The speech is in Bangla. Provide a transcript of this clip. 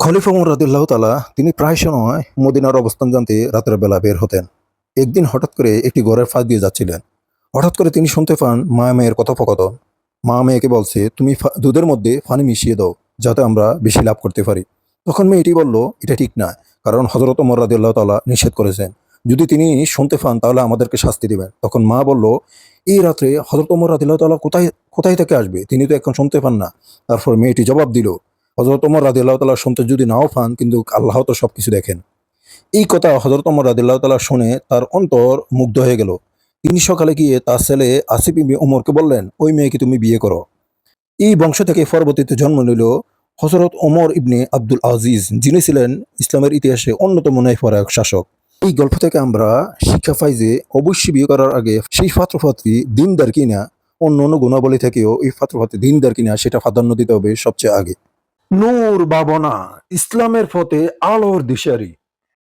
খলিফা ওমর রাদিয়াল্লাহু তাআলা তিনি প্রায় সময় মদিনার অবস্থান জানতে রাতের বেলা বের হতেন। একদিন হঠাৎ করে একটি ঘরের ফাঁক দিয়ে যাচ্ছিলেন। হঠাৎ করে তিনি শুনতে পান মা মেয়ের কথোপকথন। মা মেয়েকে বলছে, তুমি দুধের মধ্যে পানি মিশিয়ে দাও যাতে আমরা বেশি লাভ করতে পারি। তখন মেয়েটি বলল, এটা ঠিক না, কারণ হযরত ওমর রাদিয়াল্লাহু তাআলা নিষেধ করেছেন। যদি তিনি শুনতে পান তাহলে আমাদেরকে শাস্তি দিবেন। তখন মা বলল, এই রাত্রে হযরত ওমর রাদিয়াল্লাহু তাআলা কোথায় কোথায় থেকে আসবে? তিনি তো এখন শুনতে পান না। তারপর মেয়েটি জবাব দিল, হযরত ওমর রাদিয়াল্লাহু তাআলা শুনতে যদি নাও পান, কিন্তু আল্লাহ তো সবকিছু দেখেন। এই কথা হযরত ওমর রাদিয়াল্লাহু তাআলা শুনে তার অন্তর মুগ্ধ হয়ে গেল। তিনি সকালে গিয়ে তার ছেলে আসিফ ইবনে ওমরকে বললেন, ওই মেয়েকে তুমি বিয়ে করো। এই বংশ থেকে পরবর্তীতে জন্ম নিল হযরত ওমর ইবনে আব্দুল আজিজ, যিনি ছিলেন ইসলামের ইতিহাসে অন্যতম ন্যায়পরায়ণ শাসক। এই গল্প থেকে আমরা শিক্ষা পাই যে অবশ্যই বিয়ে করার আগে সেই পাত্রপাত্রী দিনদার কিনা, অন্য অন্য গুণাবলী থেকেও এই পাত্রপাত্রী দিনদার কিনা সেটা প্রাধান্য দিতে হবে সবচেয়ে আগে। নূর ভাবনা, ইসলামের পথে আলোর দিশারি।